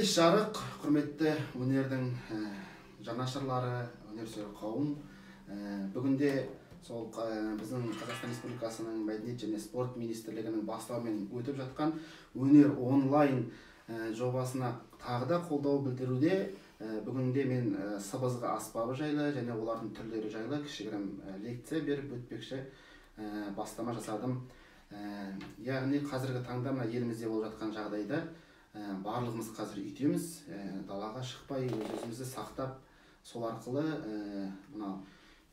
Кеш жарық, құрметті өнердің жанашырлары, өнерсүйер қауым. Бүгінде сол біздің Қазақстан Республикасының Мәдениет және спорт министрлігінің бастауымен өтіп жатқан өнер онлайн жобасына тағы да қолдау білдіруде. Бүгінде мен сыбызғы аспабы жайлы және олардың түрлері жайлы кішігірім лекция беріп өтпекші бастама жасадым. Яғни қазіргі таңда елімізде болып жатқан жағдайда барлығымыз қазір үйтеміз, далаға шықпай өзімізді сақтап, сол арқылы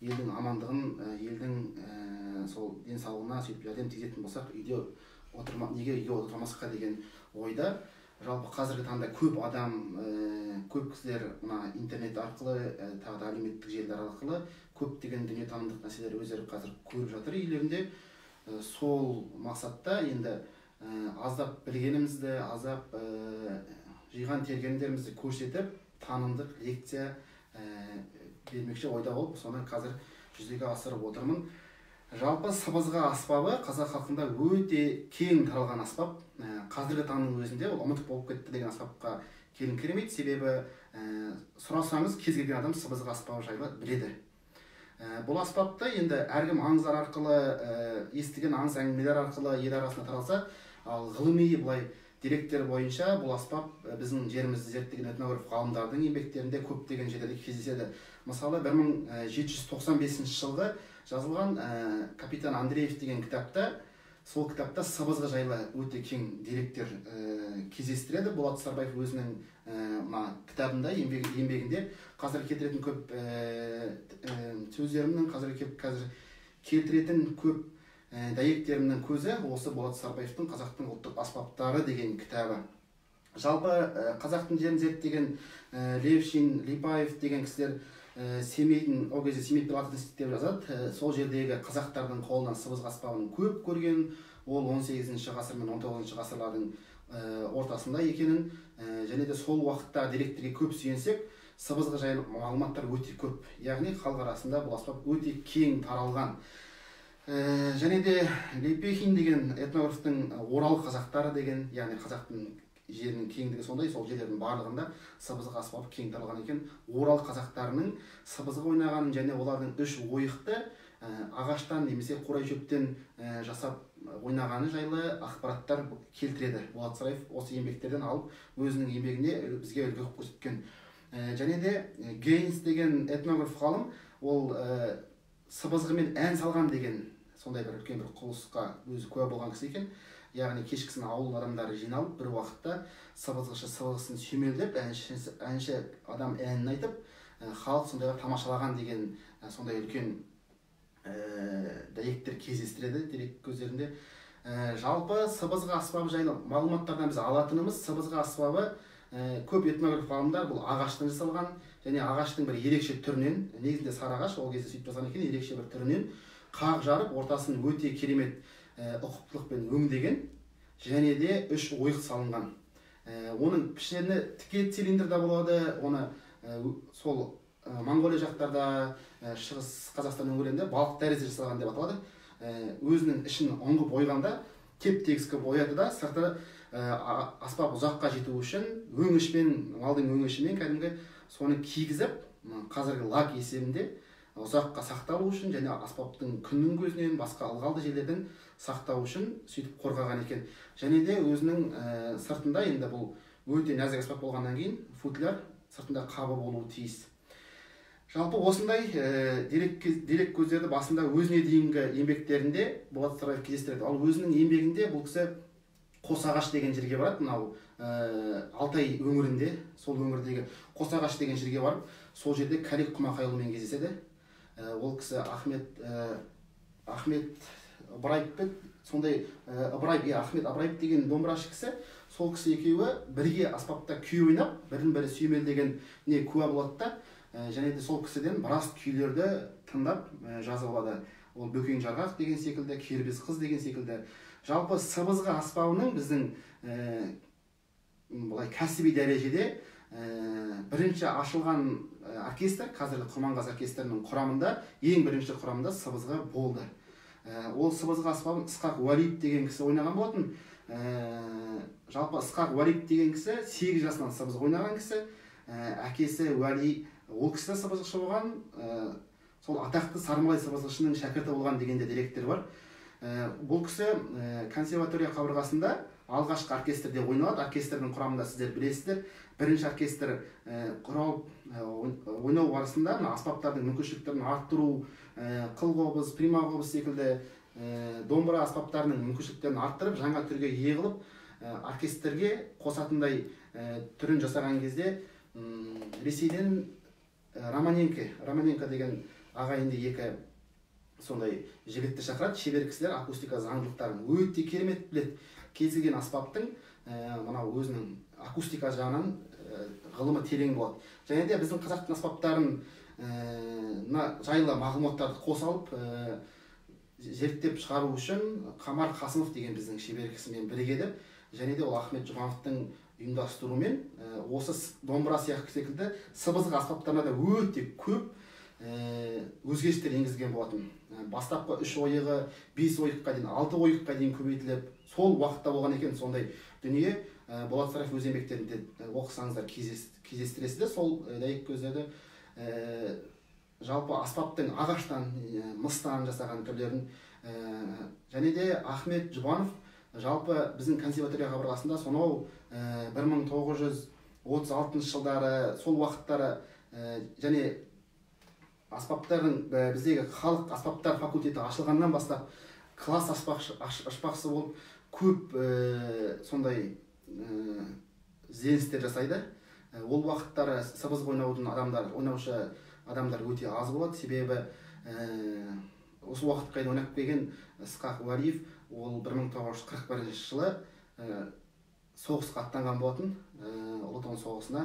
елдің амандығын, елдің сол денсаулығына сөйтіп жәрдем тигізетін болсақ, неге үйде отырмасқа деген ойда. Жалпы қазіргі таңда көп адам, көп кісілер интернет арқылы, тағы да әлеуметтік желілер арқылы көптеген дүниетанымдық нәрселер өздері қазір көріп жатыр үйлерінде. Сол мақсатта енді аздап білгенімізді, аздап жиған тергендерімізді көрсетіп, танымдық лекция бермекші ойда болып, соны қазір жүзеге асырып отырмын. Жалпы сыбызғы аспабы қазақ халқында өте кең таралған аспап. Қазіргі таңның өзінде ол ұмытып болып кетті деген аспапқа келін керемейді, себебі сұрасаңыз кез келген адам сыбызғы аспабы жайлы біледі. Бұл аспапты енді әркім аңыздар арқылы, естіген аңыз әңгімелер арқылы ел арасында таралса, ал ғылыми былай деректер бойынша бұл аспап біздің жерімізді зерттеген этнограф ғалымдардың еңбектерінде көптеген жерлерде кездеседі. Мысалы 1795 жылғы жазылған капитан Андреев деген кітапта, сол кітапта сыбызғы жайлы өте кең деректер кездестіреді. Болат Сарбаев өзінің кітабында, еңбегінде қазір кетіретін көп сөздерімнің, қазір келтіретін көп дәйектерімнің көзі осы Болат Сарбаевтың «Қазақтың ұлттық аспаптары» деген кітабы. Жалпы қазақтың жерін зерттеген Левшин, Липаев деген кісілер Семейдің, ол кезде Семей пилот институтын жазады. Сол жердегі қазақтардың қолынан сыбызғы аспабын көп көрген, ол 18 ғасыр мен 19 ғасырлардың ортасында екенін, және де сол уақытта деректерге көп сүйенсек, сыбызғы жайлы мағлұматтар өте көп. Яғни халық арасында бұл аспап өте кең таралған. Және де Лепехин деген этнографтың Орал қазақтары деген, яғни қазақтың жерінің кеңдігі сондай, сол жерлердің барлығында сыбызғы аспабы кең таралған екен. Орал қазақтарының сыбызғы ойнағанын және олардың үш ойықты ағаштан немесе қурай шөптен жасап ойнағаны жайлы ақпараттар келтіреді. Болат Сарбаев осы еңбектерден алып өзінің еңбегіне бізге үлгі қылып көрсеткен. Және де Гейнс деген этнограф ғалым, ол сыбызғымен ән салған деген сондай бір үлкен бір құбылысқа өзі куә болған кісі екен. Яғни кешкісін ауыл адамдары жиналып, бір уақытта сыбызғышы сыбызғысын сүйемелдеп, әнші адам әнін айтып, халық сондай тамашалаған деген сондай үлкен дәйектер кездестіреді дерек көздерінде. Жалпы сыбызғы аспабы жайлы мағлұматтардан біз алатынымыз, сыбызғы аспабы көп этнограф ғалымдар бұл ағаштан жасалған және ағаштың бір ерекше түрінен, негізінде сары ағаш, ол кезде сөйтіп жасалған екен, ерекше бір түрінен қақ жарып, ортасын өте керемет ұқыптылықпен өңдеген және де үш ойық салынған. Оның пішіні тіке цилиндрда болады, оны сол Монғолия жақтарда, шығыс Қазақстан өңірінде балық тәрізді жасалған деп аталады. Өзінің ішін ұңғып ойғанда теп-тегіс қылып ояды да, сырты аспап ұзаққа жету үшін өңішпен, малдың өңішімен кәдімгі соны кигізіп, қазіргі лак есебінде ұзаққа сақталу үшін және аспаптың күннің көзінен басқа ылғалды жерлерден сақтау үшін сөйтіп қорғаған екен. Және де өзінің сыртында, енді бұл өте нәзік аспап болғаннан кейін, футляр сыртында қабы болуы тиіс. Жалпы осындай дерек көздерді басында өзіне дейінгі еңбектерінде Болат Сарбаев кездестіреді. Ал өзінің еңбегінде бұл кісі Қосағаш деген жерге барады, мынау Алтай өңірінде, сол өңірдегі Қосағаш деген жерге барып, сол жерде Кәлек Құмақайұлымен кездеседі. Ол кісі Ахмет Ыбыраев, сондай Ахмет Ыбыраев деген домбырашы кісі, сол кісі екеуі бірге аспапта күй ойнап, бірін-бірі сүйемелдегеніне куә болады да, және де сол кісіден біраз күйлерді тыңдап жазып алады. Ол Бөкен Жарғақ деген секілді, Кербез қыз деген секілді. Жалпы сыбызғы аспабының біздің кәсіби дәрежеде бірінші ашылған оркестр, қазіргі Құрманғазы оркестрінің құрамында, ең бірінші құрамында сыбызғы болды. Ол сыбызғы аспабын Ысқақ Уәлиев деген кісі ойнаған болатын. жалпы Ысқақ Уәлиев деген кісі 8 жасынан сыбызғы ойнаған кісі. Әкесі Уәли, ол кісі де сыбызғышы болған, сол атақты Сармалай сыбызғышының шәкірті болған дегенде деректер бар. Бұл кісі консерватория қабырғасында алғашқы оркестрде ойналады. Оркестрдің құрамында сіздер білесіздер. Бірінші оркестр ойнау барысында аспаптардың мүмкіншіліктерін арттыру, қылқобыз, примақобыз секілді домбыра аспаптарының мүмкіншіліктерін арттырып, жаңа түрге ие қылып, оркестрге қосатындай түрін жасаған кезде Ресейден Романенко деген ағайынды екі сондай жігітті шақырады. Шебер кісілер акустика заңдылықтарын өте керемет біледі. Кез келген аспаптың мынау өзінің акустика жағынан ғылымы терең болады. Және де біздің қазақтың аспаптарын жайлы мағлұматтарды қоса алып зерттеп шығару үшін Қамар Қасымов деген біздің шебер кісімен бірігеді. Және де ол Ахмет Жұбановтың ұйымдастыруымен осы домбыра секілді сыбызғы аспаптарына да өте көп өзгерістер енгізген болатын. Бастапқы 3 ойығы 5 ойыққа дейін, 6 ойыққа дейін көбейтіліп, сол уақытта болған екен сондай дүние. Болат Сараев өз еңбектерінде оқысаңыздар кездестіресіздер. Сол дәйек көздерді жалпы аспаптың ағаштан, мыстан жасаған түрлерін. Және де Ахмет Жұбанов жалпы біздің консерватория қабырғасында сонау 1936 жылдары, сол уақыттары және аспаптардың біздегі халық аспаптар факультеті ашылғаннан бастап класс ашпақшы болып көп сондай ізденістер жасайды. Ол уақыттары сыбызғы ойнаушы адамдар өте аз болады. Себебі осы уақытқа дейін ойнап келген Ысқақ Уәлиев ол 1941 жылы соғысқа аттанған болатын, Ұлы Отан соғысына.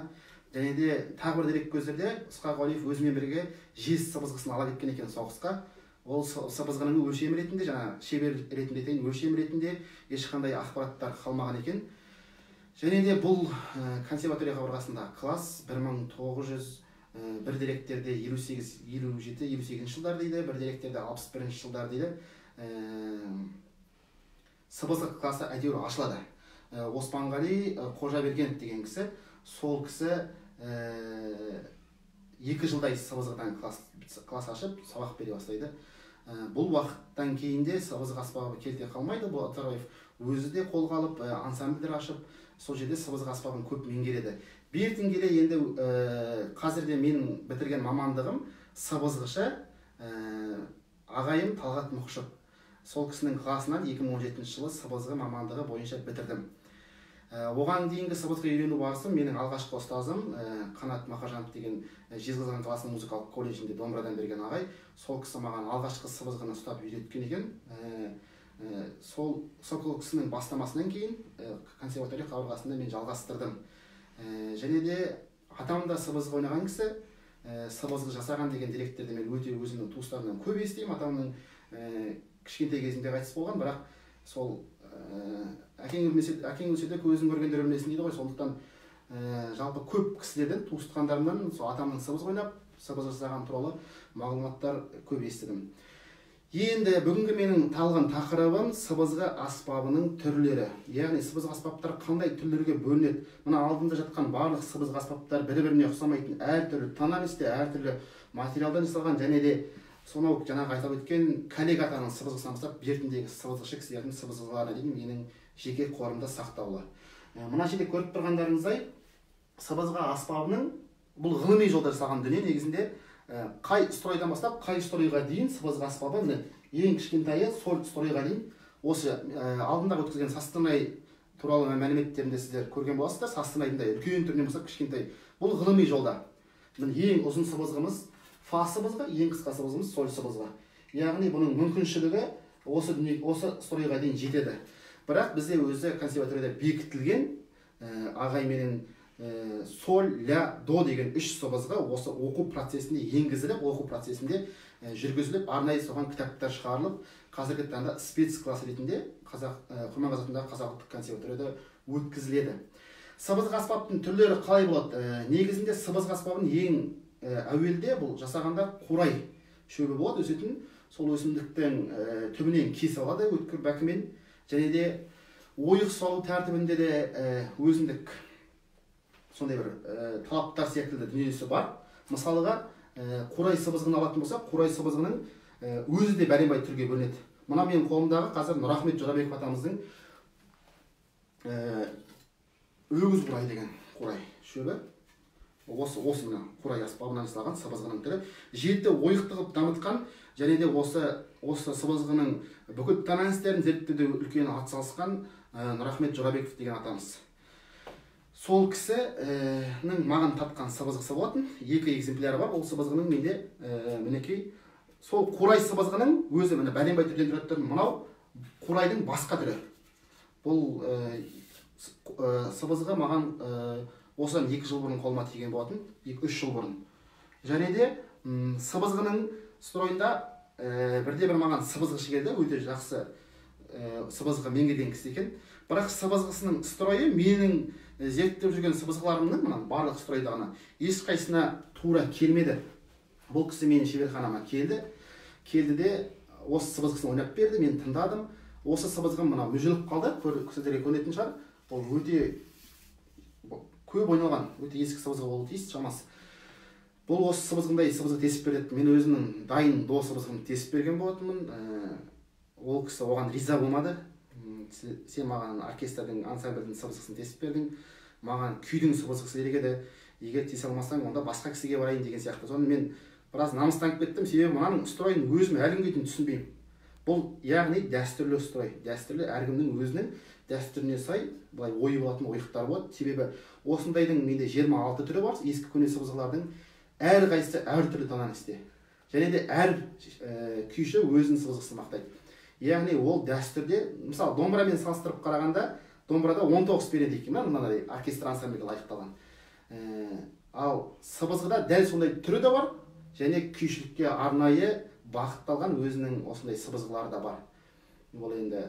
Және де тағы бір дерек көздерде Ысқақ Уәлиев өзімен бірге жез сыбызғысын ала кеткен екен соғысқа. Ол сыбызғының өлшем ретінде, жаңа шебер ретінде дейін өлшем ретінде ешқандай ақпараттар қалмаған екен. Және де бұл консерватория қабырғасында класс 1901 деректерде 58-57-58 жылдар дейді, бір деректерде 61 жылдар дейді. Сыбызғы классы әйтеуір ашылады. Оспанғали Қожабергенов деген кісі, сол кісі 2 жылдай сыбызғыдан класс ашып, сабақ бере бастайды. Бұл уақыттан кейінде сыбызғы аспабы келте қалмайды. Бұл Атарбаев өзі де қолға алып, ансамбльдер ашып, сол жерде сыбызғы аспабын көп меңгереді. Бертін келе енді қазірде менің бітірген мамандығым сыбызғышы ағайым Талғат Мұқышев. Сол кісінің классынан 2017 жылы сыбызғы мамандығы бойынша бітірдім. Оған дейінгі сыбызғы үйрену барысы менің алғашқы ұстазым Қанат Мақажанов деген Жезқазған қаласының музыкалық колледжінде домбырадан берген ағай. Сол кісі маған алғашқы сыбызғыны ұстап үйреткен екен. Сол кісінің бастамасынан кейін консерватория қабырғасында мен жалғастырдым. Және де атам да сыбызғы ойнаған кісі, сыбызғы жасаған деген деректерді мен өте өзімнің туыстарымнан көп естимін. Атамның кішкентай кезінде қайтыс болған, бірақ сол әкең өлсе де көзін көргендер өлмесін дейді ғой. Сондықтан жалпы көп кісілерден, туысқандарымнан сол атамның сыбызғы ойнап, сыбызғы жасаған туралы мағлұматтар көп естідім. Енді бүгінгі менің талған тақырыбым сыбызғы аспабының түрлері. Яғни сыбызғы аспаптар қандай түрлерге бөлінеді? Мына алдында жатқан барлық сыбызғы аспаптар бір-біріне ұқсамайтын, әртүрлі тональностьте, әртүрлі материалдан жасалған, және де сонау жаңағы айтып өткен Калег атаның сыбызғысынан бастап бертіндегі сыбызғышы кісілердің сыбызғыларына дейін менің жеке қорымда сақтаулы. Мына жерде көріп тұрғандарыңыздай, сыбызғы аспабының бұл ғылыми жолда жасалған дүние. Негізінде қай стройдан бастап қай стройға дейін сыбызғы аспабы, ең кішкентайы соль стройға дейін. Осы алдында өткізген састынай туралы мәліметтерінде сіздер көрген боласыздар. Састынайдың үлкен түрінен бастап кішкентай. Бұл ғылыми жолда. Ең ұзын сыбызғымыз фа сыбызғы, ең қысқа сыбызғымыз соль сыбызғы. Яғни бұның мүмкіншілігі осы стройға дейін жетеді. Бірақ бізде өзі консерваторияда бекітілген ағайменен соль, ля, до деген 3 сыбызғы осы оқу процесінде енгізіліп, оқу процесінде жүргізіліп, арнайы соған кітаптар шығарылып, қазіргі таңда спецкласс ретінде Құрман атындағы Қазақ ұлттық консерваторияда өткізіледі. Сыбызғы аспаптың түрлері қалай болады? Негізінде сыбызғы аспабын ең әуелде бұл жасағанда қурай шөбі болады, өсетін. Сол өсімдіктің түбінен кес алады өткір бәкімен. Және де ойық салу тәртібінде де өзіндік сондай бір талаптар секілді дүниесі бар. Мысалыға қурай сыбызғыны алатын болсақ, қурай сыбызғының өзі де бәленбай түрге бөлінеді. Мына менің қолымдағы қазір Нұрахмет Жорабеков атамыздың өгіз қурай деген қурай шөбі. Осы мына қурай аспабынан жасалған сыбызғының түрі. Жеті ойықты қылып дамытқан және де осы сыбызғының бүкіл тәнәстерін зерттеуде үлкен атсалысқан Нұрахмет Жорабеков деген атамыз. Сол кісінің маған тапқан сыбызғысы болатын. 2 экземпляры бар. Ол сыбызғының менде мінекей сол қурай сыбызғының өзі міне бәленбай түрден тұрады. Мынау қурайдың басқа түрі. Бұл сыбызғы маған осыдан 2 жыл бұрын қолыма тиген болатын, 2-3 жыл бұрын. Және де сыбызғының стройында бірде бір маған сыбызғышы келді, өте жақсы сыбызғы меңгерген кісі екен. Бірақ сыбызғысының стройы менің зерттеп жүрген сыбызғыларымның мына барлық стройдағына ешқайсына тура келмеді. Бұл кісі менің шеберханама келді де осы сыбызғысын ойнап берді, мен тыңдадым. Осы сыбызғым мына мүжіліп қалды, сіздерге көрінетін шығар. Ол өте көп ойналған, өте ескі сыбызғы болуы тиіс, шамасы. Бұл осы сыбызғындай сыбызғы тесіп береді. Мен өзімнің дайын до сыбызғымды тесіп берген болатынмын. Ол кісі оған риза болмады. Сен маған оркестрдің, ансамбльдің сыбызғысын тесіп бердің, маған күйдің сыбызғысы керек еді. Егер тесе алмасаң, онда басқа кісіге барайын деген сияқты. Соны мен біраз намыстанып кеттім, себебі мынаның стройын өзім әлі күнге дейін түсінбеймін. Бұл яғни дәстүрлі строй, дәстүрлі әркімнің өзінің дәстүріне сай былай ойы болатын ойықтар болады. Себебі осындайдың менде 26 түрі бар. Ескі көне сыбызғылардың әрқайсысы әртүрлі тәнәсте. Және де әр күйші өзінің сыбызғысын мақтайды. Яғни ол дәстүрде, мысалы, домбырамен салыстырып қарағанда, домбырада 19 береді екен, мынадай оркестр ансамбльге лайықталған. Ал сыбызғыда дәл сондай түрі де бар, және күйшілікке арнайы бағытталған өзінің осындай сыбызғылары да бар. Бұл енді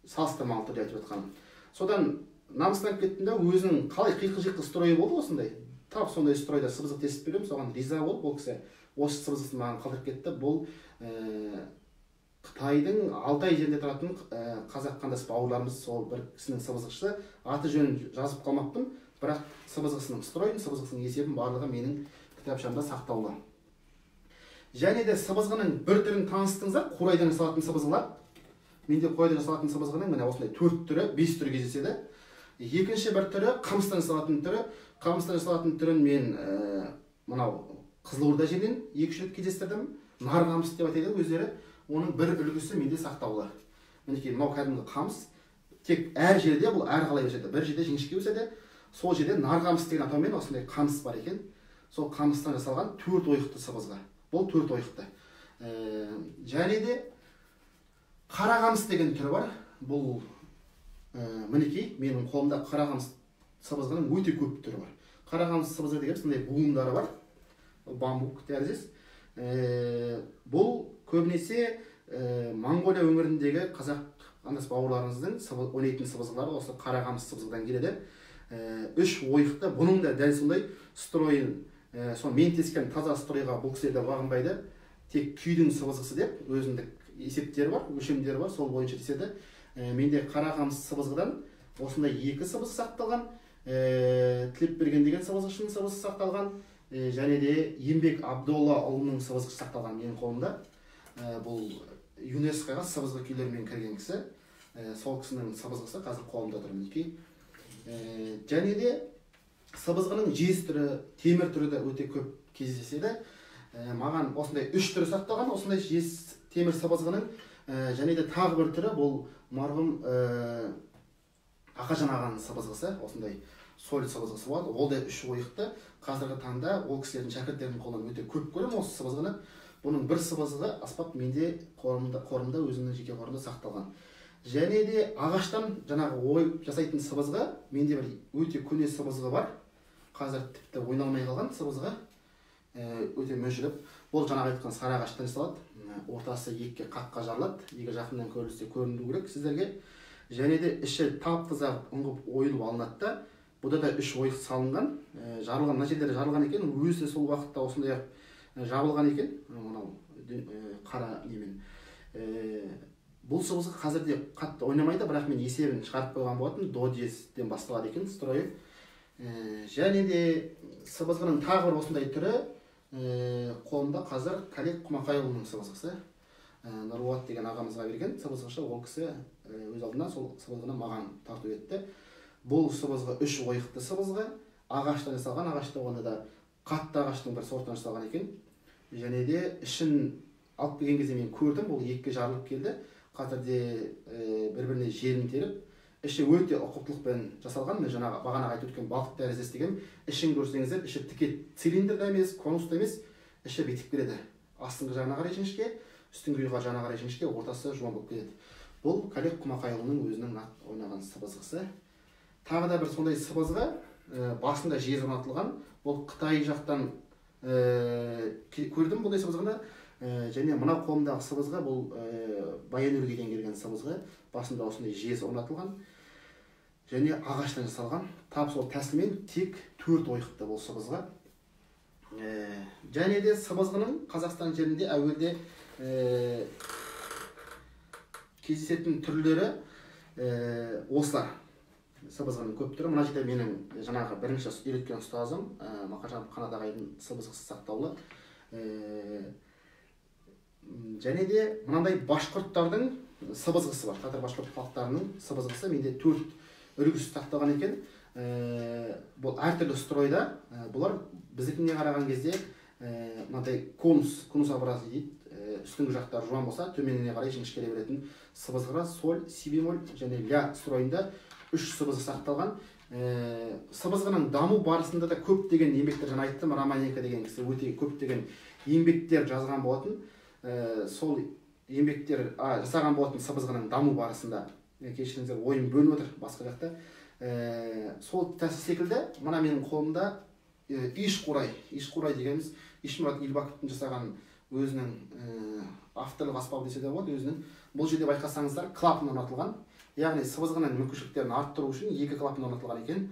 салыстырмалы түрде айтып жатқаным. Содан намыстанып кеттім да, өзінің қалай қиқы-жиқы стройы болды осындай. Тап сондай стройда сыбызғы тесіп берем, соған риза болып, ол кісі осы сыбызғысын маған қалдырып кетті. Бұл Қытайдың Алтай жерінде тұратын қазақ қандас бауырларымыз, сол бір кісінің сыбызғышысы, аты жөнін жазып қалмаппын, бірақ сыбызғысының стройын, сыбызғысының есебін барлығы менің кітапшамда сақтаулы. Және де сыбызғының бір түрін таныстыңыздар, қурайдан жасалатын сыбызғылар. Менде қурайдан жасалатын сыбызғының міне осындай 4 түрі, 5 түрі кездеседі. Екінші бір түрі қамыстан жасалатын түрі. Қамыстан жасалатын түрін мен мынау Қызылорда жерінен 2-3 рет кездестірдім. Нар қамыс деп айтады өздері. Оның бір үлгісі менде сақтаулы. Мінекей мынау кәдімгі қамыс. Тек әр жерде бұл әрқалай өседі. Бір жерде жіңішке өседі. Сол жерде нар қамыс деген атаумен осындай қамыс бар екен. Сол қамыстан жасалған 4 ойықты сыбызғы. Бұл 4 ойықты. Және де қара қамыс деген түрі бар. Бұл мінекей менің қолымда қара қамыс сыбызғының өте көп түрі бар. Қара қамыс сыбызғы деген сондай буындары бар. Бамбук тәріздес. Бұл көбінесе Монғолия өңіріндегі қазақ қандас бауырларымыздың ойнайтын сыбызғылары осы қара қамыс сыбызғыдан келеді. 3 ойықты, бұның да дәл сондай стройын, сол мен тескен таза стройға бұл кісілерде бағынбайды. Тек күйдің сыбызғысы деп өзіндік есептері бар, өлшемдері бар, сол бойынша теседі. Менде қара қамыс сыбызғыдан осындай 2 сыбызғы сақталған, тілеп берген деген сыбызғышының сыбызғысы сақталған, және де Ембек Абдоллаұлының сыбызғысы сақталған менің қолымда. Бұл ЮНЕСКО-ға сыбызғы күйлерімен кірген кісі. Сол кісінің сыбызғысы қазір қолымда тұр мінекей. Және де сыбызғының жез түрі, темір түрі де өте көп кездеседі. Маған осындай 3 түрі сақталған, осындай жез темір сыбызғының. Және де тағы бір түрі бұл марғұм Ақажан ағаның сыбызғысы, осындай соль сыбызғысы болады. Ол да 3 ойықты. Қазіргі таңда ол кісілердің шәкірттерінің қолынан өте көп көремін осы сыбызғыны. Бұның бір сыбызғы аспап менде қорымда өзімнің жеке қорымда сақталған. Және де ағаштан жаңағы ойып жасайтын сыбызғы, менде бір өте көне сыбызғы бар. Қазір тіпті ойналмай қалған сыбызғы, өте мүжіліп. Бұл жаңағы айтқан сары ағаштан жасалады. Ортасы 2-ке қаққа жарылады. Егер жақыннан көрілсе көрінуі керек сіздерге. Және де іші тап-таза ұңғып ойылып алынады да. Бұда да 3 ойық салынған. Жарылған, мына жерлері жарылған екен. Өзі сол уақытта осындай жабылған екен. Мынау қара немен. бұл сыбызғы қазірде қатты ойнамайды, бірақ мен есебін шығарып қойған болатын, до диезден басталады екен стройы. Және де сыбызғының тағы бір осындай түрі қолымда қазір Қалек Құмақайұлының сыбызғысы. Нұрболат деген ағамызға берген сыбызғышы, ол кісі өз алдына сол сыбызғыны маған тарту етті. Бұл сыбызғы 3 ойықты сыбызғы, ағаштан жасалған, ағашта оны да қатты ағаштың бір сортынан жасалған екен. Және де ішін алып келген кезде мен көрдім, бұл екіге жарылып келді. Қазірде бір-біріне жерін теріп, іші өте ұқыптылықпен жасалған. Мен жаңағы бағана айтып өткен балтық тәріздес деген, ішін көрсеңіздер, іші тіке цилиндрда емес, конуста емес, іші бетіп келеді. Астыңғы жағына қарай жіңішке, үстіңгі жағына қарай жіңішке, ортасы жуан болып келеді. Бұл Қалек Құмақайұлының өзінің ойнаған сыбызғысы. Тағы да бір сондай сыбызғы, басында жез орнатылған. Ол Қытай жақтан көрдім бұндай сыбызғыны. Және мына қолымдағы сыбызғы бұл Баян-Өлгейден келген сыбызғы. Басында осындай жез орнатылған. Және ағаштан жасалған. Тап сол тәсілмен тек 4 ойықты бұл сыбызғы. Және де сыбызғының Қазақстан жерінде әуелде кездесетін түрлері осылар. Сыбызғының көп түрі. Мына жерде менің жаңағы бірінші үйреткен ұстазым Мақажанов Қанат ағайдың сыбызғысы сақтаулы. Және де мынандай башқұрттардың сыбызғысы бар. Татар башқұрт халықтарының сыбызғысы менде 4 үлгісі сақталған екен. Бұл әртүрлі стройда. Бұлар біздікіне қараған кезде мынандай конус образы дейді. Үстіңгі жақтары жуан болса, төменіне қарай жіңішкере беретін сыбызғыға соль, си бемоль және ля стройында 3 сыбызғы сақталған. Сыбызғының даму барысында да көптеген еңбектер, жаңа айттым, Романенко деген кісі өте көптеген еңбектер жазған болатын. Сол еңбектер жасаған болатын сыбызғының даму барысында. Кешіріңіздер, ойым бөліп отыр басқа жақта. Сол тәсіл секілді, мына менің қолымда Ишқурай дегеніміз Ишмұрат Илбаковтың жасаған өзінің авторлық аспабы десе де болады, өзінің. Бұл жерде байқасаңыздар, клапан орнатылған. Яғни сыбызғының мүмкіншіліктерін арттыру үшін 2 клапан орнатылған екен.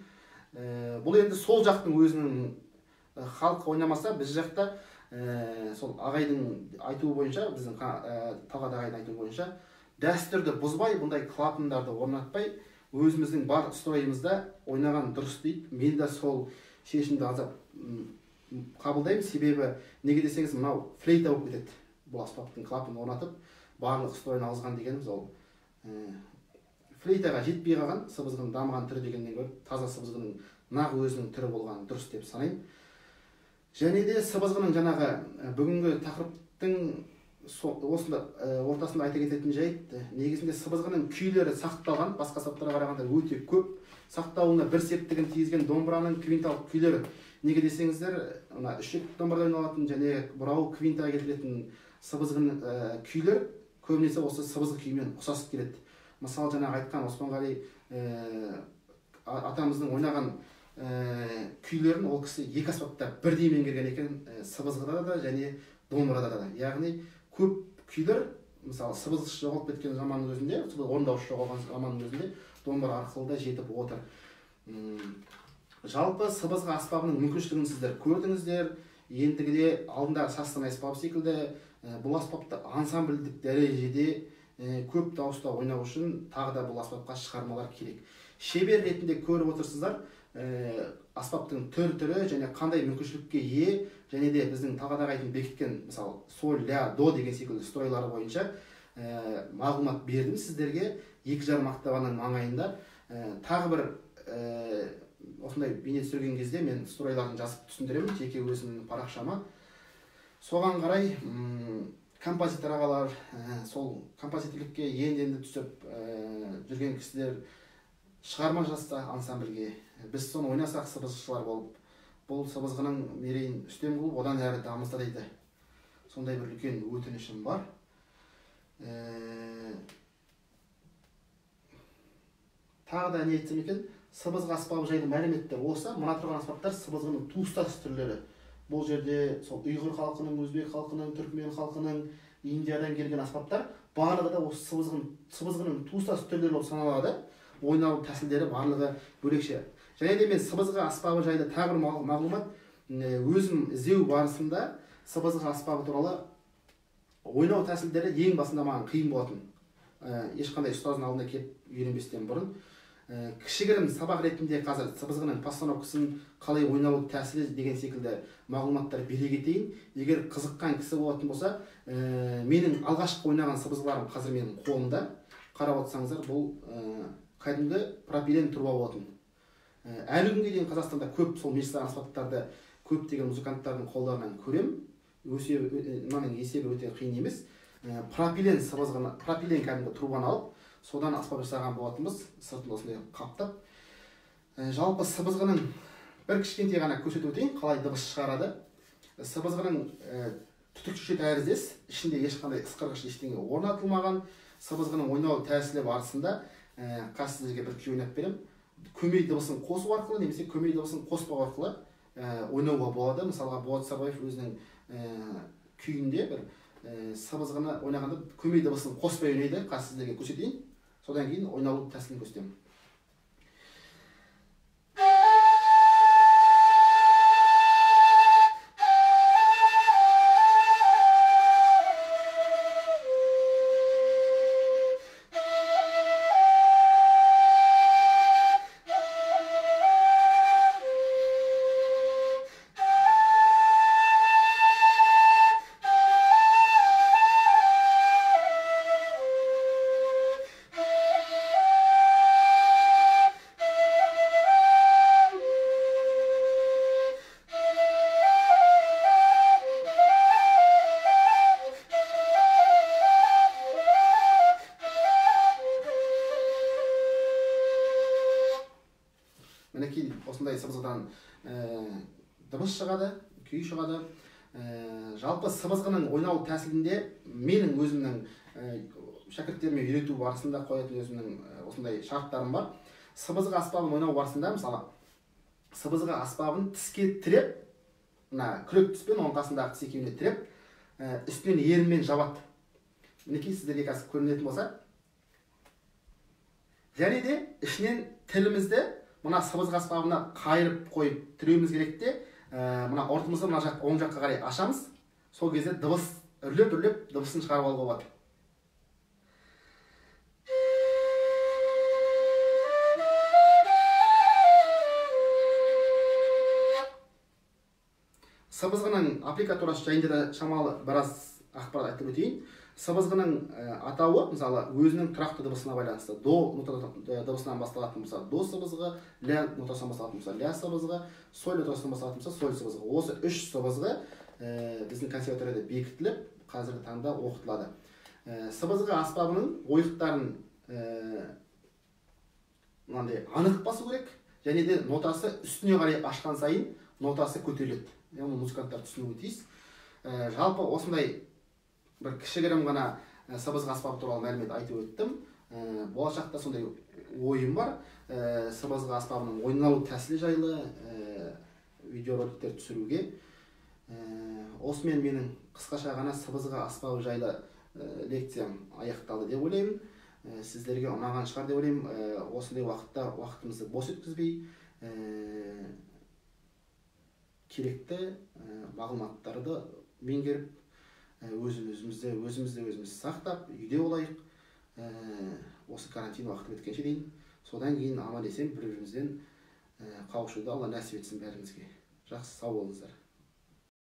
Бұл енді сол жақтың өзінің халқы ойнамаса, біз жақта сол ағайдың айтуы бойынша, біздің Талғат ағайдың айтуы бойынша, дәстүрді бұзбай, бұндай клапандарды орнатпай, өзіміздің бар стройымызда ойнаған дұрыс дейді. Мен де сол шешімді азап қабылдаймын. Себебі неге десеңіз, мынау флейта болып кетеді. Бұл аспаптың клапанын орнатып, барлық стройын алғызған дегеніміз ол флейтаға жетпей қалған сыбызғының дамыған түрі дегеннен гөрі таза сыбызғының нақ өзінің түрі болған дұрыс деп санаймын. Және де сыбызғының жаңағы бүгінгі тақырыптың осында ортасында айта кететін жайт, негізінде сыбызғының күйлері сақталған, басқа аспаптарға қарағанда өте көп. Сақталуына бір септігін тигізген домбыраның квинталық күйлері. Неге десеңіздер, мына үшек домбырада ойналатын және бұрау квинтаға келтіретін сыбызғының күйлер көбінесе осы сыбызғы күйімен ұқсасып келеді. Мысалы, жаңағы айтқан Оспанғали атамыздың ойнаған күйлерін ол кісі 2 аспапта бірдей меңгерген екен, сыбызғыда да және домбырада да. Яғни көп күйлер, мысалы, сыбызғышы жоғалып кеткен заманның өзінде, орындаушы жоғалған заманның өзінде домбыра арқылы да жетіп отыр. Жалпы сыбызғы аспабының мүмкіншілігін сіздер көрдіңіздер. Ендігіде алдындағы састың аспабы секілді бұл аспапты ансамбльдік дәрежеде көп дауыста ойнау үшін тағы да бұл аспапқа шығармалар керек. Шебер ретінде көріп отырсыздар, аспаптың түрі және қандай мүмкіншілікке ие, және де біздің Талғат ағайдың бекіткен, мысалы, соль, ля, до деген секілді стройлары бойынша мағлұмат бердім сіздерге 2,5 октаваның маңайында. Тағы бір осындай бейне түсірген кезде мен стройларын жазып түсіндіремін жеке өзімнің парақшама. Соған қарай композитор ағалар, сол композиторлікке енді түсіп жүрген кісілер шығарма жазса ансамбльге, біз соны ойнасақ сыбызғышылар болып, бұл сыбызғының мерейін үстем қылып, одан әрі дамыса дейді. Сондай бір үлкен өтінішім бар. Тағы да не айтсам екен, сыбызғы аспабы жайлы мәліметтер болса, мына тұрған аспаптар сыбызғының туыстас түрлері. Бұл жерде сол ұйғыр халқының, өзбек халқының, түркмен халқының, Индиядан келген аспаптар барлығы да осы сыбызғының туыстас түрлері болып саналады. Ойнау тәсілдері барлығы бөлекше. Және де мен сыбызғы аспабы жайлы тағы бір мағлұмат өзім іздеу барысында сыбызғы аспабы туралы ойнау тәсілдері ең басында маған қиын болатын. ешқандай ұстаздың алдына келіп үйренбестен бұрын кішігірім сабақ ретінде қазір сыбызғының постановкасын қалай ойналу тәсілі деген секілді мағлұматтар бере кетейін. Егер қызыққан кісі болатын болса, менің алғашқы ойнаған сыбызғыларым қазір менің қолымда. Қарап отырсаңыздар, бұл кәдімгі пропилен труба болатын. Әлі күнге дейін Қазақстанда көп сол мешіттегі аспаптарды көптеген музыканттардың қолдарынан көрем. Мынаның есебі өте қиын емес. Пропилен сыбызғыны, пропилен кәдімгі трубаны алып, содан аспап жасаған болатынбыз, сыртын осындай қаптап. Жалпы сыбызғының бір кішкентай ғана көрсетіп өтейін, қалай дыбыс шығарады. Сыбызғының түтікшеше тәріздес, ішінде ешқандай ысқырғыш ештеңе орнатылмаған. Сыбызғының ойнау тәсілі барысында қазір сіздерге бір күй ойнап беремін. Көмей дыбысын қосу арқылы немесе көмей дыбысын қоспау арқылы ойнауға болады. Мысалға, Болат Сарбаев өзінің күйінде бір сыбызғыны ойнағанда көмей дыбысын қоспай ойнайды. Қазір сіздерге көрсетейін. Содан кейін ойналу тәсілін көрсетемін. Мінекей осындай сыбызғыдан дыбыс шығады, күй шығады. Жалпы сыбызғының ойнау тәсілінде менің өзімнің шәкірттеріме үйрету барысында қоятын өзімнің осындай шарттарым бар. Сыбызғы аспабын ойнау барысында, мысалы, сыбызғы аспабын тіске тіреп, күрек түспен оның қасындағы тіс екеуіне тіреп, үстінен ерінмен жабады. Мінекей сіздерге қазір көрінетін болса. Және де ішінен тілімізді мына сыбызғы аспабына қайырып қойып тіреуіміз керек те, мына ортымызды мына жақ оң жаққа қарай ашамыз. Сол кезде дыбыс үрлеп дыбысын шығарып алуға болады. Сыбызғының аппликатурасы жайында да шамалы біраз ақпарат айтып өтейін. Сыбызғының атауы, мысалы, өзінің тұрақты дыбысына байланысты. До дыбысынан басталатын болса, до сыбызғы, ля нотасынан басталатын болса, ля сыбызғы, соль нотасынан басталатын болса, соль сыбызғы. Осы үш сыбызғы біздің консерваторияда бекітіліп, қазіргі таңда оқытылады. Сыбызғы аспабының ойықтарын анық басу керек, және де нотасы үстіне қарай ашқан сайын нотасы көтеріледі. Яғни музыканттар түсінуі тиіс. Жалпы осындай бір кішігірім ғана сыбызғы аспабы туралы мәлімет айтып өттім. Болашақта сондай ойым бар. Сыбызғы аспабының ойналу тәсілі жайлы видеороликтер түсіруге. Осымен менің қысқаша ғана сыбызғы аспабы жайлы лекциям аяқталды деп ойлаймын. Сіздерге ұнаған шығар деп ойлаймын. Осындай уақытта уақытымызды бос өткізбей, керекті мағлұматтарды меңгеріп, өзімізді сақтап, үйде болайық. Осы карантин уақыты біткенше дейін. Содан кейін аман есен бір-бірімізден қауышуды Алла нәсіп етсін бәріңізге. Жақсы, сау болыңыздар.